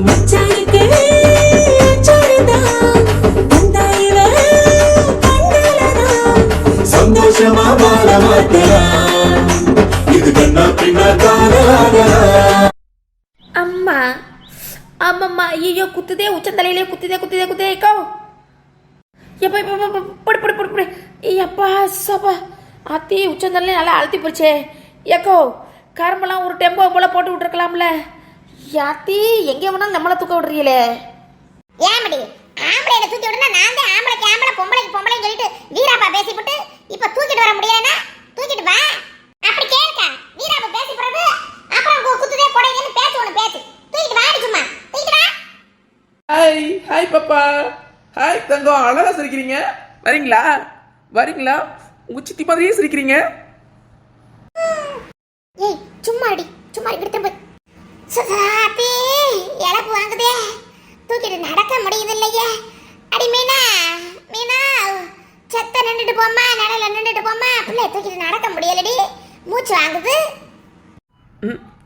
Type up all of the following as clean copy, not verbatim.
மச்சானுக்கு அச்சாரதான் தந்தாயில கண்டலதான் சந்தோஷமா வாழ மாட்டேன் இது கண்ணா பின்னா காதலாகலாம். அம்மா ஆமாம்மா ஐயோ குத்துதே உச்சந்தலையிலே குத்துதே கோ எப்போ இப்போ பொடி எப்பா சப்பா அத்தி உச்சந்தலையிலே நல்லா அழுத்தி போச்சே ஏக்கோ கரும்பெல்லாம் ஒரு டெம்போ போல் போட்டு விட்டுருக்கலாம்ல யாத்தி எங்கே வேணாலும் நம்மளை தூக்க விடுறீங்களே ஏமடி ஆம்பளையில தூக்கி விடுனா நான் தான் ஆம்பளைக்கு ஆம்பளை பொம்பளைக்கு பொம்பளைன்னு சொல்லிட்டு வீராப்பா பேசிவிட்டு இப்ப தூக்கிட்டு வர முடியாதுன்னா தூக்கிட்டு வா அப்படி கேட்க வீராப்பா பேசி போறது அப்புறம் குத்துதே கொடைங்கன்னு பேச்சு ஒன்று பேச்சு தூக்கிட்டு வாடி சும்மா தூக்கிட்டு வா. ஹாய் பாப்பா. ஹாய் தங்கம், அழகா சிரிக்கிறீங்க. வரீங்களா உங்க சித்தி மாதிரியே சிரிக்கிறீங்க. ஏய் சும்மா திரும்ப சுதாத்தி இழப்பு வாங்குதே தூக்கிட்டு நடக்க முடியுது இல்லையே. அடி மீனா செத்த நின்றுட்டு போம்மா நிழல நின்றுட்டு போம்மா பிள்ளை தூக்கிட்டு நடக்க முடியலடி மூச்சு வாங்குது.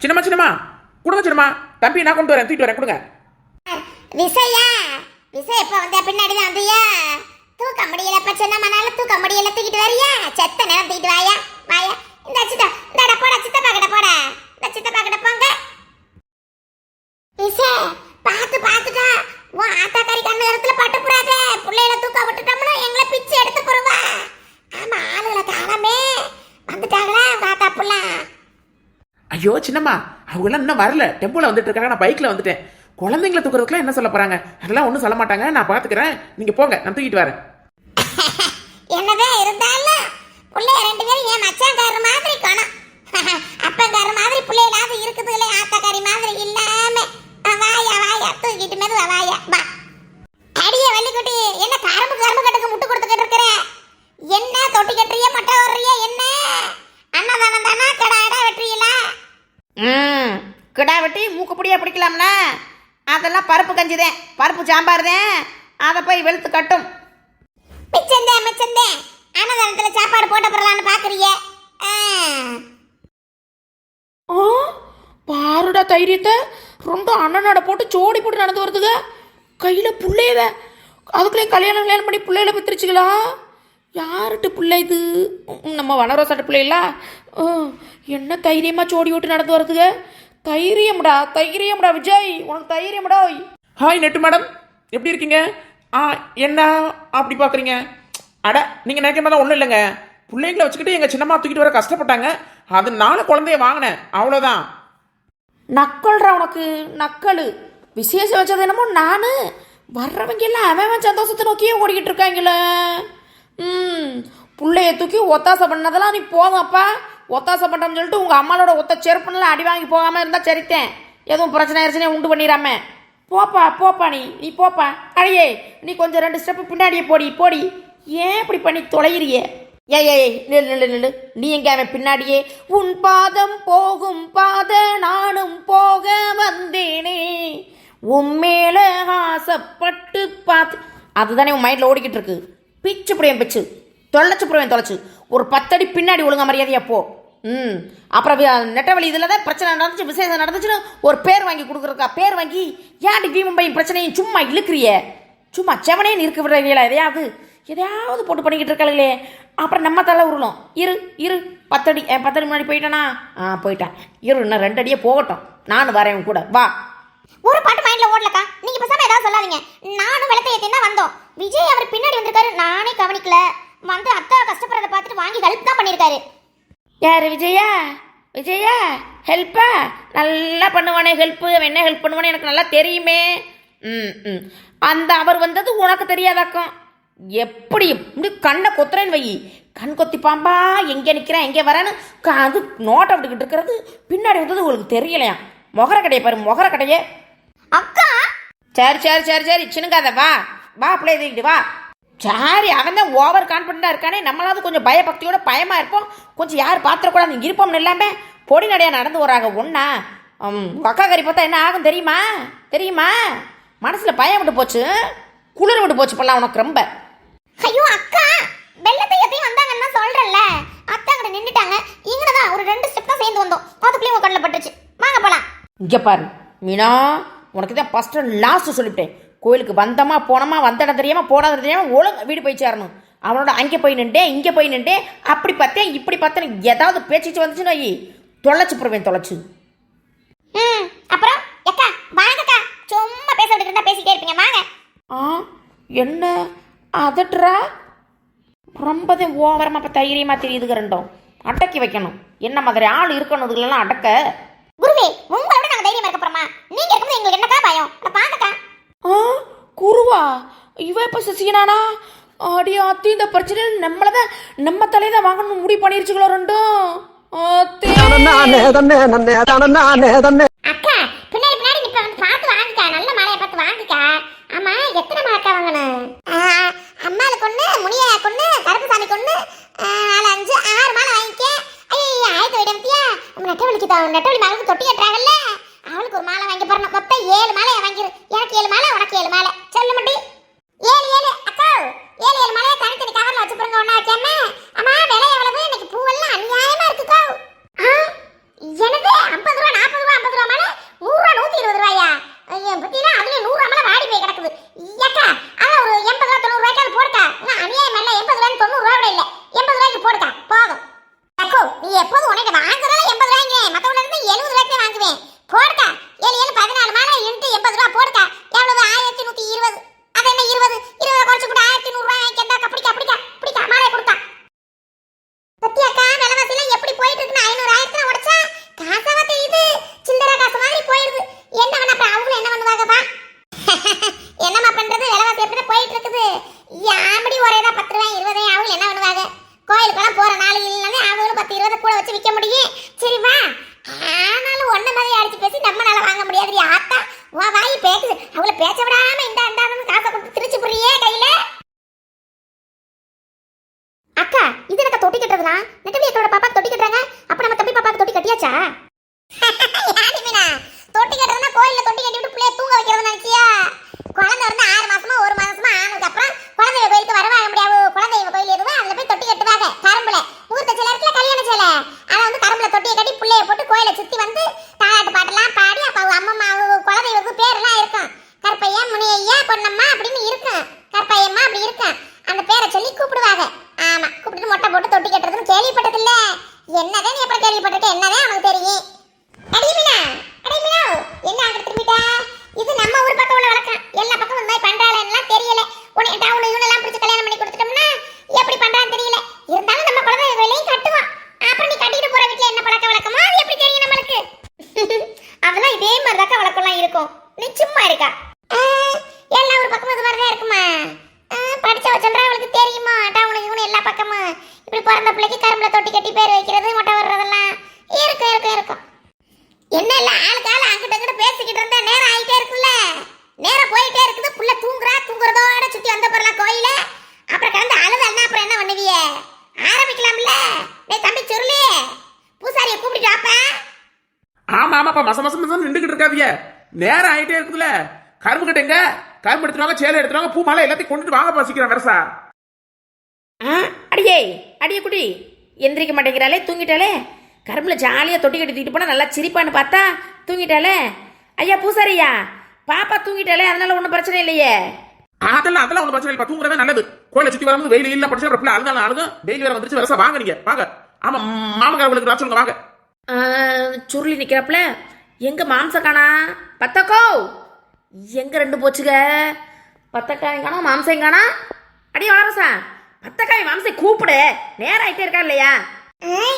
சின்னம்மா கொடுங்க சின்னம்மா. தம்பி நான் கொண்டு வரேன், தூக்கிட்டு வரேன், கொடுங்க. விசையா எப்ப வந்தா பின்னாடி தான் வந்தியா தூக்க முடியல சின்னம்மானால தூக்க முடியல தூக்கிட்டு வரியா செத்த நேரம் தூக்கிட்டு வாயா இந்த சித்தா இந்த போட சித்தப்பா கிட்ட போட இந்த சித்தப்பா கிட்ட போங்க. விசை பாத்துட்டா உன் ஆத்தாக்காரி கண்ணு இடத்துல பட்டு போடாதே பிள்ளையில தூக்க விட்டுட்டோம்னா எங்களை பிச்சு எடுத்து போடுவா. ஆமா ஆளுகளை காணாமே வந்துட்டாங்களா உங்க ஆத்தா புள்ள. ஐயோ சின்னம்மா அவங்க எல்லாம் இன்னும் வரல, டெம்போல வந்துட்டு இருக்காங்க, நான் பைக்ல வந்துட்டேன். குழந்தைங்களை தூக்குறதுக்குலாம் என்ன சொல்ல போறாங்க, அதெல்லாம் ஒன்றும் சொல்ல மாட்டாங்க, நான் பாத்துக்கிறேன், நீங்க போங்க, நான் தூக்கிட்டு வரேன். என்னதான் இருந்தாலும் பிள்ளைய ரெண்டு பேரும் என் மச்சான்கார மாதிரி காணும் அப்பங்கார மாதிரி பிள்ளைகளாவது இருக்குது இல்லை ஆத்தாக்காரி மாதிரி இல்லாம வாயா தூக்கிட்டு மேது வாயா வா. அடியே வள்ளிக்குட்டி என்ன கரும்பு கட்டுக்கு முட்டு கொடுத்துக்கிட்டு இருக்கிற என்ன தொட்டி கட்டுறிய மொட்டை வர்றிய என்ன அண்ணதானம் தானா கடை வெட்டுறீங்களா? கிடா வெட்டி மூக்குப்படியா பிடிக்கலாம்னா அதெல்லாம் பருப்பு கஞ்சிதேன் பருப்பு சாம்பார் தான் அதை போய் வெளுத்து கட்டும். மிச்சந்தேன் அன்னதானத்துல சாப்பாடு போட்ட போறலான்னு பாக்குறிய. பாருடா தைரியத்தை ரொம்ப அண்ணனோட போட்டு சோடி போட்டு நடந்து வருதுங்க. கையில புள்ளையவ அதுக்குள்ளேயும் கல்யாணம் பண்ணி பிள்ளைகளை பெற்றுச்சுங்களா? யாருட்டு பிள்ளை இது? நம்ம வனரோசாட்டு பிள்ளைகளா? என்ன தைரியமா சோடி விட்டு நடந்து வருதுங்க. தைரியம்டா விஜய், உனக்கு தைரியம்டா. ஹாய் நெட்டு மேடம், எப்படி இருக்கீங்க? என்ன அப்படி பாக்குறீங்க? அட நீங்க நினைக்கிற மாதிரி ஒன்றும் இல்லைங்க, பிள்ளைங்களை வச்சுக்கிட்டு எங்க சின்னம்மா தூக்கிட்டு வர கஷ்டப்பட்டாங்க, அதனால குழந்தைய வாங்கினேன், அவ்வளோதான். நக்கல்றா உனக்கு நக்கல். விசேஷம் வச்சது என்னமோ நானு வர்றவங்க எல்லாம் அவன் சந்தோஷத்தை நோக்கியே ஓடிக்கிட்டு இருக்காங்களே. பிள்ளைய தூக்கி ஒத்தாசை பண்ணதெல்லாம் நீ போதும்ப்பா. ஒத்தாசை பண்ணுறோம்னு சொல்லிட்டு உங்கள் அம்மாவோட ஒத்த செருப்புலாம் அடி வாங்கி போகாமல் இருந்தால் சரித்தேன். எதுவும் பிரச்சனை உண்டு பண்ணிடாம போப்பா நீ போப்பா. அழையே நீ கொஞ்சம் 2 ஸ்டெப்பு பின்னாடியே போடி. ஏன் இப்படி பண்ணி தொலைகிறியே? ஏய் நில்லு. நீ எங்க அவன் பின்னாடியே உன் பாதம் போகும் பாத நானும் போக வந்தேனே உம்மேல ஆசைப்பட்டு பார்த்து அதுதானே உன் மைண்டில் ஓடிக்கிட்டு இருக்கு. பிச்சு தொலைச்சு ஒரு 10 அடி பின்னாடி ஒழுங்க மரியாதையா போ. அப்புறம் நெட்டவழி இதில் தான் பிரச்சனை நடந்துச்சு, விசேஷம் நடந்துச்சுன்னு ஒரு பேர் வாங்கி கொடுக்குறக்கா. பேர் வாங்கி ஏன்டி வீம்பையும் பிரச்சனையும் சும்மா இழுக்கிறிய? சும்மா செவனேன்னு இருக்க விடுறீங்களா? எதையாவது போட்டு பண்ணிக்கிட்டு இருக்காளுங்களே. அப்புறம் நம்ம தலை உருளும். இரு 10 அடி முன்னாடி போயிட்டானா? போயிட்டான். இன்னும் 2 அடியே போகட்டும், நானும் வரேன் கூட வா. ஒரு பாட்டு மைண்ட்ல ஓடலக்கா, நீங்க பேசாம ஏதாவது சொல்லாதீங்க. நானும் வெள்ளத்தை ஏத்தி தான் வந்தோம். விஜய் அவர் பின்னாடி வந்திருக்காரு, நானே கவனிக்கல. வந்து அத்தா கஷ்டப்படுறத பார்த்துட்டு வாங்கி ஹெல்ப் தான் பண்ணிருக்காரு. யாரு விஜயா ஹெல்ப்பா? நல்லா பண்ணுவானே ஹெல்ப்பு. அவன் என்ன ஹெல்ப் பண்ணுவானே எனக்கு நல்லா தெரியுமே. அந்த அவர் வந்தது உனக்கு தெரியாதாக்கம். எப்படி கண்ணை கொத்துறேன்னு வை. கண் கொத்தி பாம்பா எங்கே நிற்கிறேன் எங்கே வரேன்னு அது நோட்டை விட்டுக்கிட்டு இருக்கிறது பின்னாடி வந்தது உங்களுக்கு தெரியலையா? மொகர கடையை பாரு, மொகர கடையே. அக்கா சரி சின்னங்காத வா பிள்ளை தூக்கிட்டு வா. சரி அவன் தான் ஓவர் கான்ஃபிடண்டாக இருக்கானே, நம்மளாவது கொஞ்சம் பயபக்தியோட பயமாக இருப்போம், கொஞ்சம் யார் பார்த்துடக்கூடாது இருப்போம்னு இல்லாமல் பொடி நடையாக நடந்து வராங்க. ஒன்றா அக்கா கறி பார்த்தா என்ன ஆகும் தெரியுமா? மனசில் பயம் விட்டு போச்சு, குளிர் விட்டு போச்சு பண்ணலாம் உனக்கு ரொம்ப. ஐயோ அக்கா, வெள்ளத்தை எத்தையும் வந்தாங்கன்னா சொல்றேன்ல, அத்தா கிட்ட நின்றுட்டாங்க. இங்கதான் ஒரு 2 ஸ்டெப் தான் சேர்ந்து வந்தோம், அதுக்குள்ளேயும் உங்க கண்ணில் பட்டுச்சு. வாங்க போலாம். இங்கே பாரு மீனா, உனக்கு தான் ஃபஸ்ட்டு லாஸ்ட்டு சொல்லிவிட்டேன். கோயிலுக்கு வந்தமா போனோமா, வந்த இடம் தெரியாமல் போன இடம் தெரியாமல் ஒழுங்கு வீடு போய் சேரணும். அவனோட அங்கே போய் நின்றேன், இங்கே போய் நின்றேன், அப்படி பார்த்தேன் இப்படி பார்த்தேன், ஏதாவது பேச்சு வந்துச்சுன்னா தொலைச்சு போடுவேன் தொலைச்சு. அப்புறம் அக்கா வாங்கக்கா, சும்மா பேச விட்டுட்டு இருந்தா பேசிட்டே இருப்பீங்க, வாங்க. என்ன அதட்டுறா? ரொம்பதான் ஓவரமாக இப்போ தைரியமாக தெரியுதுங்க. ரெண்டும் அடக்கி வைக்கணும். என்ன மாதிரி ஆள் இருக்கணும் இதுலாம் அடக்க. குருவே, உங்களோட நாங்க தைரியமா இருக்க போறோமா? நீங்க இருக்கும்போது எங்களுக்கு என்னக்கா பயம்? பாங்கக்கா. குருவா? இவ இப்ப சசிகனானா? அடி ஆத்தி, இந்த பிரச்சனை நம்மளதான் நம்ம தலையை தான் வாங்கணும் முடிவு பண்ணிருச்சுங்களோ ரெண்டும். அக்கா பின்னாடி பின்னாடி நிப்ப, வந்து பார்த்து வாங்கிக்கா, நல்ல மாலையை பார்த்து வாங்கிக்கா. ஆமா, எத்தனை மாலைக்கா வாங்கணும்? அம்மாளுக்கு ஒண்ணு, முனியாக்கு ஒண்ணு, கருப்புசாமிக்கு ஒண்ணு, 4, 5, 6 மாலை வாங்கிக்க. ஐயா ஆயத்த விடம்பியா, நம்ம நெட்டவழி மாலுக்கு தொட்டி கட்டுறாங்கல்ல, அவளுக்கு ஒரு மாலை வாங்கி போறணும். மொத்தம் 7 மாலையை வாங்கிரு. எனக்கு 7 மாலை, உனக்கு 7 மாலை. சொல்ல மாட்டி 7 அக்கா, 7 மாலையை தனித்தனி கவர்ல வச்சு போடுங்க, ஒண்ணா வைக்காம. அம்மா விலை எவ்வளவு? இன்னைக்கு பூவெல்லாம் அநியாயமா இருக்குக்கா. எனக்கு 50 ரூபா, 40 ரூபா, 50 ரூபா மாலை, 100 ரூபா, 120 ரூபாயா? பத்தினா அதுல 100 ரூபா மாலை வாடி போய் கிடக்குது. அக்கா அதான் ஒரு 80 ரூபா 90 ரூபாய்க்கு போடுக்கா. அநியாயம் இல்ல, 80 ரூபாய்க்கு 90 ரூபா கூட இல்ல, 80 ரூபாய்க்கு போடுக்கா போதும். அக்கோ நீ எப்போதும் உனக்கு வாங்குறதா 80 ரூபாய்க்கு, மத்தவங்க இருந்து 70 ரூபாய்க்கு வாங்குவேன். போடுக்கா 7 7 14 மாலை இன்ட்டு 80 ரூபா போடுக்கா. எவ்வளவு? 1120. அது என்ன 20 20 குறைச்சு கூட 1100 ரூபாய் வாங்கிக்கா. பிடிக்கா மாலை கொடுத்தா. பத்தியாக்கா விலைவாசிலாம் எப்படி போயிட்டு இருக்குன்னு 500 1000 உடைச்சா காசாவா தெரியுது, சில்லறை காசு மாதிரி போயிடுது. என்ன பண்ண அப்ப அவங்களும் என்ன பண்ணுவாங்கப்பா? என்னம்மா பண்றது, விலைவாசி எப்படி போயிட்டு இருக்குது. யாமடி ஒரேதான் 10 ரூபாய் 20 ரூபாய், அவங்க என்ன பண்ணுவாங்க? கோயிலுக்கெல்லாம் போற நாள் இல்லைன்னா அவங்களும் 10 20 கூட வச்சு விற்க முடியும். சரி வா. ஆனாலும் ஒன்ன மாதிரி அடிச்சு பேசி நம்மளால வாங்க முடியாது. ஆத்தா வா வாய் பேசுது, அவங்கள பேச்ச விடாம இந்த காசை கொடுத்து திருச்சி புரியே கையில. அக்கா இது எனக்கு தொட்டி கட்டுறதுனா? நெட்டவி அக்கோட பாப்பாக்கு தொட்டி கட்டுறாங்க, அப்ப நம்ம தம்பி பாப்பாக்கு தொட்டி கட்டியாச்சா? தொட்டி கட்டுறதுனா கோயில்ல தொட்டி கட்டி விட்டு பிள்ளைய தூங்க வைக்கிறது நினைச்சியா? குழந்தை வந்து 6 மாசமா 1 மாசமா ஆனதுக்கு அப்புறம் குழந்தைய கோயிலுக்கு வரவாங்க முடியாது. குழந்தைய கோயில் எதுவும் அதுல போய் தொட்டி கட்டுவாங்க. கரும்புல முகூர்த்த சிலை இருக்குல்ல, கல்யாண சிலை, அதை வந்து கரும்புல தொட்டியை கட்டி பிள்ளைய போட்டு கோயிலை சுத்தி வந்து தாலாட்டு பாட்டெல்லாம் பாடி, அப்ப அம்மம்மா குழந்தைகளுக்கு பேரெல்லாம் இருக்கும். கற்பையா, முனியையா, பொன்னம்மா அப்படின்னு இருக்கும். கற்பையம்மா அப்படி இருக்கும். அந்த பேரை சொல்லி கூப்பிடுவாங்க. ஆமா, கூப்பிட்டு மொட்டை போட்டு தொட்டி கட்டுறதுன்னு கேள்விப்பட்டது இல்ல. என்னதான் நீ அப்புறம் கேள்விப்பட்டிருக்க? என்னதான் உனக்கு தெரியும்? அடிமீனா என்ன அங்க திரும்பிட்டா? இது நம்ம ஊர் பக்கம் உள்ள வழக்கம். எல்லா பக்கம் இந்த மாதிரி பண்றாளேன்னு தெரியல. உன்னை டவுன் இவனெல்லாம் பிடிச்சி கல்யாணம் பண்ணி கொடுத்துட்டோம்னா எப்படி பண்றான்னு தெரியல. இருந்தாலும் நம்ம குழந்தை வேலையும் கட்டுவான். அப்புறம் நீ கட்டிட்டு போற வீட்டுல என்ன பழக்க வழக்கமா அது எப்படி தெரியும் நம்மளுக்கு? அதெல்லாம் இதே மாதிரி தான் வழக்கம்லாம் இருக்கும். நீ சும்மா இருக்கா? எல்லா ஊர் பக்கமும் இது மாதிரிதான் இருக்குமா? படிச்சவ சொல்றா, அவளுக்கு தெரியுமா? டவுனுக்கு இவனு எல்லா பக்கமும் இப்படி பிறந்த பிள்ளைக்கு கரும்புல தொட்டி கட்டி பேர் வைக்கிறது, மொட்டை வர்றதெல்லாம் இருக்கும். என்ன இல்ல ஆளுக்கு ஆளு அங்கிட்ட இங்கிட்ட பேசிக்கிட்டு இருந்தா நேரம் ஆயிட்டே இருக்குல்ல, நேரம் போயிட்டே இருக்குது. புள்ள தூங்குறதோட சுத்தி வந்த போறலாம் கோயில. அப்புறம் கலந்து அழுதல்னா அப்புறம் என்ன பண்ணுவிய? ஆரம்பிக்கலாம்ல. டேய் தம்பி சுருளி, பூசாரியை கூப்பிட்டு வாப்பா. ஆமாப்பா, மசம் நின்றுகிட்டு இருக்காதீங்க, நேரம் ஆயிட்டே இருக்குதுல. கரும்பு கட்டுங்க, கரும்பு எடுத்துருவாங்க, சேலை எடுத்துருவாங்க, பூ மாலை எல்லாத்தையும் கொண்டுட்டு வாங்க பாசிக்கிறேன் வரசா. அடியே குடி எந்திரிக்க மாட்டேங்கிறாளே, தூங்கிட்டாலே. கரும்புல ஜாலியாக தொட்டி கட்டி தூக்கிட்டு போனால் நல்லா சிரிப்பான்னு பார்த்தா தூங்கிட்டாலே. ஐயா பூசாரியா, பாப்பா தூங்கிட்டாலே, அதனால ஒன்றும் பிரச்சனை இல்லையே. அதெல்லாம் ஒன்றும் பிரச்சனை இல்லை, தூங்குறதே நல்லது. கோயிலை சுற்றி வரும்போது வெயில் இல்லை படிச்சு அப்புறம் அழுதும் டெய்லி வேற வந்துருச்சு வரசா. வாங்க நீங்க வாங்க. ஆமா, மாமக்காரங்களுக்கு வர சொல்லுங்க வாங்க. சுருளி நிற்கிறாப்புல, எங்க மாம்சம் காணா? பத்தக்கோ எங்க 2 போச்சுங்க? பத்தக்காய் காணா, மாம்சம் காணா. அடியே வளரசா, பத்தக்காய் மாம்சை கூப்பிடு, நேரம் ஆயிட்டே இருக்கா இல்லையா?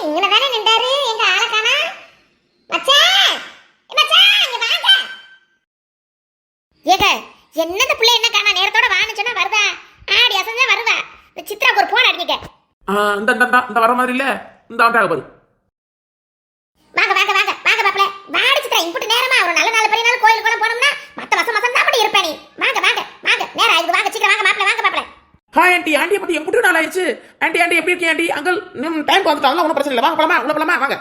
இங்க தானே நின்றாரு, எங்க ஆளை காணா? மச்சான் இங்க வாங்க. ஏக என்னது புள்ள என்ன காணா? நேரத்தோட வான்னு சொன்னா வருதா? ஆடி அசஞ்சா வருவா. இந்த சித்ராக்கு ஒரு போன் அடிக்க. இந்த வர மாதிரி இல்ல, இந்த ஆண்டாக பாரு. வாங்க பாப்பல. வாடி சித்ரா, இம்புட்டு நேரமா ஒரு நல்ல நாள் பெரிய நாள் கோயிலுக்குள்ள போனோம்னா மத்த மாசம் தான் அப்படி இருப்ப நீ. வாங்க நேரம் ஆயிடுது, வாங்க சீக்கிரம் வாங்க மாப்ள. ஹாய் ஆண்டி, ஆண்டியை பத்தி என் நாள் ஆயிடுச்சு. ஆண்டி எப்படி இருக்கீங்க ஆண்டி? அங்கிள் டைம் வந்துட்டாங்க, ஒன்றும் பிரச்சனை இல்லை. வாங்க போலாமா வாங்க.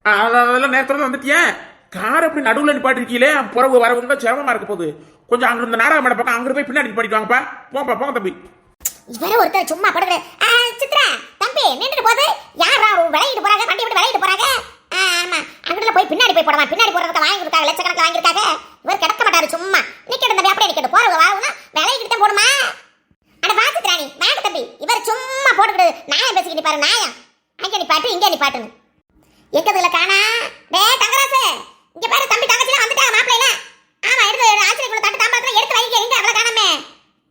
அதெல்லாம் நேரத்தில் வந்துட்டியேன். கார் அப்படி நடுவில் நிப்பாட்டி இருக்கீங்களே, புறவு வரவங்க சிரமமா இருக்க போகுது. கொஞ்சம் அங்க இந்த நாடகம் மேடம் பக்கம் அங்க போய் பின்னாடி நிப்பாட்டிட்டு வாங்கப்பா. போங்க தம்பி. இவர ஒருத்தர் சும்மா படுற. சித்ரா தம்பி நின்னுட்டு போது யாரா விளையிட்டு போறாங்க, வண்டி விட்டு விளையிட்டு போறாங்க. ஆமா அங்கிட்ட போய் பின்னாடி போய் போடலாம். பின்னாடி போறதுக்கு வாங்கி கொடுத்தாங்க, லட்சக்கணக்கில் வாங்கியிருக்காங்க. இவர் கிடக்க மாட்டாரு சும்மா நிக்கட்டும் தம்பி அப்படியே நிக்கட்டும் போறவங்க வாரவங்க வேலைக்கு தான் போடுமா அட பாத்து ராணி வேங்க தம்பி இவர் சும்மா போட்டுக்கிட்டு நாயம் பேசிக்கிட்டு பாரு நாயம் அங்க நீ பாட்டு இங்க நீ பாட்டுன்னு எங்கதுல காணா தங்கராசு இங்க பாரு தம்பி தங்கச்சிலாம் வந்துட்டாங்க மாப்பிள்ளைல ஆமா எடுத்து ஆச்சரியக்குள்ள தட்டு தாம்பாத்துல எடுத்து வைங்க எங்க அவள காணாமே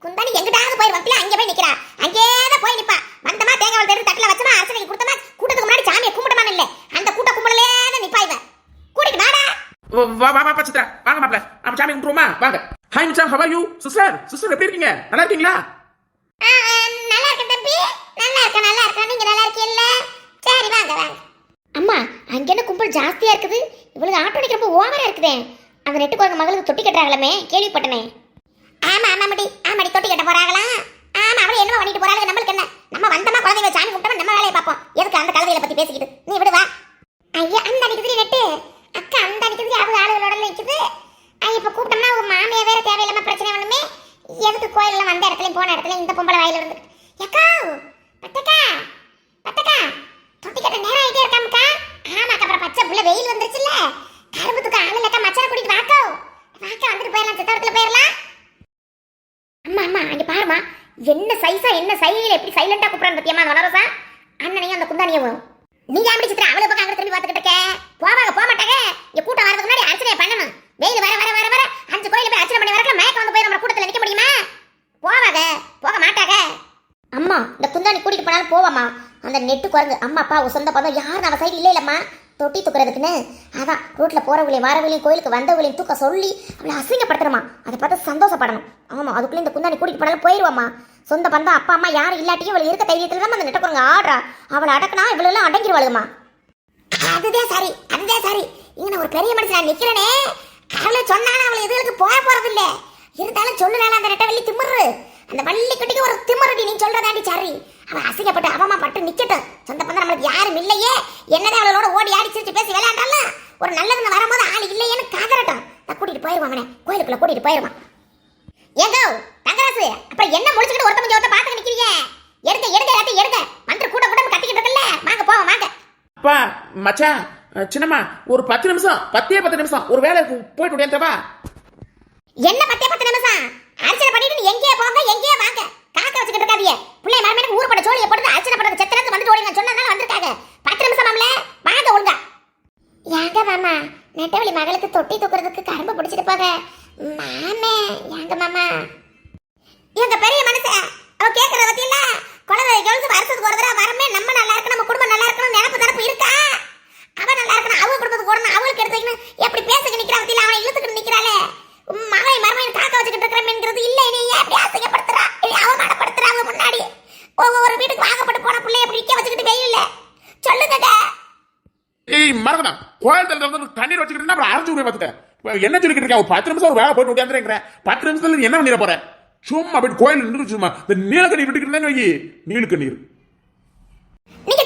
குந்தாணி எங்கிட்டாவது போய் வப்பில அங்க போய் நிக்கிறா அங்கேதான் போய் நிப்பா வந்தமா தேங்காய் எடுத்து தட்டுல வச்சமா அரசனைக்கு கொடுத்தமா கூட்டத்துக்கு முன்னாடி சாமியை கும்பிடமான இல்ல அந்த கூட்ட கும்பலே நிப்பா இவ கூட்டிட்டு வாடா வா வா வா சித்ரா வாங்க மாப்ள நம்ம சாமி கும்பிடுவோமா வாங்க ஹாய் மச்சான் ஹவ் ஆர் யூ சிஸ்டர் எப்படி இருக்கீங்க நல்லா இருக்கீங்களா நல்லா இருக்கேன் தம்பி நல்லா இருக்கேன் நீங்க நல்லா இருக்கீல்ல சரி வாங்க வாங்க அம்மா அங்க என்ன கும்பல் ஜாஸ்தியா இருக்குது இவளுக்கு ஆட்டோனிக்கு ரொம்ப ஓவரா இருக்குதே அந்த நெட்டு குரங்கு மகளுக்கு தொட்டி கட்டுறாங்களே கேள்விப்பட்டனே ஆமாடி தொட்டி கட்ட போறாங்களா ஆமா அவளை என்ன பண்ணிட்டு போறாங்க நம்மளுக்கு என்ன நம்ம வந்தமா குழந்தைகளை சாமி கும்பிட்டோம் நம்ம வேலையை பார்ப்போம் எதுக்கு அந்த கலவையில பத்தி பேசிக்கிட்டு நீ விடுவா ஐயா அந்த அடிக்குது நெட்டு அக்கா அந்த அடிக்குது அவங்க ஆளுகளோட நிக்குது இப்ப கூப்பிட்டோம்னா உங்க மாமியா வேற தேவையில்லாம பிரச்சனை வேணுமே எதுக்கு கோயில்ல வந்த இடத்துலயும் போன இடத்துல இந்த பொம்பளை வாயில இருந்து அக்கா பட்டக்கா தொட்டி கட்ட நேரம் ஆயிட்டே இருக்காமக்கா ஆமாக்கா அப்புறம் பச்சை புள்ள வெயில் வந்துருச்சுல்ல கரும்புத்துக்கு ஆளு இல்லக்கா மச்சான கூட்டிட்டு வாக்கா வந்துட்டு போயிடலாம் சித்தவரத்துல போயிடலாம் அம்மா அங்க பாருமா என்ன சைஸா என்ன சைல எப்படி சைலண்டா கூப்பிடுறான்னு பத்தியம்மா வனரசா அண்ணனையும் அந்த குந்தானியும் நீங்க அப்படி சித்திர அவளை பக்கம் அங்க திரும்பி பார்த்துக்கிட்டு இருக்க போவாங்க போக மாட்டாங்க இங்க கூட்டம் வரதுக்கு முன்னாடி அர்ச்சனை பண்ணணும் வெயில் வர 5 கோயில போய் அர்ச்சனை பண்ணி வரக்கலாம் மயக்கம் வந்து போய் நம்ம கூட்டத்துல நிக்க முடியுமா போக மாட்டாங்க அம்மா இந்த குந்தாணி கூட்டிட்டு போனாலும் போவாமா அந்த நெட்டு குரங்கு அம்மா அப்பா சொந்த பந்தம் யாரும் நம்ம சைடு இல்லைல்லம்மா தொட்டி தூக்குறதுக்குன்னு அதான் ரோட்ல போறவங்களையும் வரவங்களையும் கோயிலுக்கு வந்தவங்களையும் தூக்க சொல்லி அவளை அசிங்கப்படுத்துறமா அதை பார்த்து சந்தோஷப்படணும் ஆமா அதுக்குள்ள இந்த குந்தாணி கூட்டிட்டு போனாலும் போயிருவாமா சொந்த பந்தம் அப்பா அம்மா யாரும் இல்லாட்டியும் இவளை இருக்க தைரியத்துல தான் அந்த நெட்ட குரங்கு ஆடுறா அவளை அடக்குனா இவ்வளவு எல்லாம் அடங்கிடுவாளுமா அதுதான் சரி இங்க நான் ஒரு பெரிய மனுஷன் நிக்கிறேனே அவளை சொன்னாலும் அவளை எதுகளுக்கு போறது இல்ல இருந்தாலும் சொல்லுறாள் அந்த நெட்ட வள்ளி திமிரு அந்த வள்ளி கட்டிக்கு ஒரு திமிருடி நீ சொல்றதாண்டி சரி அவன் அசிங்கப்பட்டு அவமா பட்டு நிக்கட்டும் சொந்த பந்தம் நம்மளுக்கு யாரும் இல்லையே என்னதான் அவளோட ஓடி ஆடி சிரிச்சு பேசி விளையாண்டாலும் ஒரு நல்லதுன்னு வரும்போது ஆள் இல்லையேன்னு காதறட்டும் நான் கூட்டிட்டு போயிருவான் அவனை கோயிலுக்குள்ள கூட்டிட்டு போயிருவான் ஏங்கோ தங்கராசு அப்புறம் என்ன முடிச்சுக்கிட்டு ஒருத்தவங்க ஒருத்த பாத்துக்க நிக்கிறீங்க எடுக்க மந்திர கூட கத்திக்கிட்டு இருக்கல வாங்க போவோம் வாங்க அப்பா மச்சான் சின்னம்மா ஒரு 10 நிமிஷம் ஒரு வேலை போயிட்டு உடையந்தவா என்ன 10 நிமிஷம் அர்ச்சனை பண்ணிட்டு நீ எங்கேயே போங்க எங்கேயே வாங்க காக்க வச்சுக்கிட்டு இருக்காதீங்க பிள்ளை மரமே ஊர் பட சோழியை போட்டு அர்ச்சனை பண்றது செத்தனத்து வந்து ஓடி நான் சொன்னதால வந்திருக்காங்க 10 நிமிஷம் மாமல வாங்க ஒழுங்கா யாங்க மாமா நெட்டவழி மகளுக்கு தொட்டி தூக்குறதுக்கு கரும்பு பிடிச்சிட்டு போக மாமே யாங்க மாமா எங்க பெரிய மனுஷன் அவ கேக்குறத பத்தி இல்ல குழந்தை வருஷத்துக்கு ஒரு தடவை வரமே நம்ம நல்லா இருக்கு நம்ம குடும்பம் நல்லா இருக்கணும் நினைப்பு இருக்கா அவ நல்லா இருக்கணும் அவங்க குடும்பத்துக்கு ஓடணும் அவளுக்கு எடுத்துக்கணும் எப்படி பேசிக்க நிக்கிறா பத்தி அவனை இழுத்துக்கிட்டு நிக்கிறாளே மகன் காக்க வச்சுக்கிட்டு இருக்கிறேங்கிறது இல்ல நீ எப்படி அசிங்கப்படுத்துறா அவமானப்படுத்துறா அவங்க முன்னாடி ஒவ்வொரு வீட்டுக்கு வாங்கப்பட்டு போன பிள்ளை எப்படி நிக்க வச்சுக்கிட்டு வெயில்ல சொல்லுங்க ஏய் மறக்கடா கோயில் தரத்துல தண்ணீர் வச்சுக்கிட்டு அப்புறம் அரைஞ்சு போய் பார்த்துக்க என்ன சொல்லிக்கிட்டு இருக்கா 10 நிமிஷம் ஒரு வேலை போயிட்டு உட்காந்துறேன் 10 நிமிஷத்துல என்ன பண்ணிட போற சும்மா போயிட்டு கோயில் நின்று சும்மா இந்த நீலக்கண்ணீர் விட்டுக்கிட்டு வை நீலக்கண்ணீர் நீங்க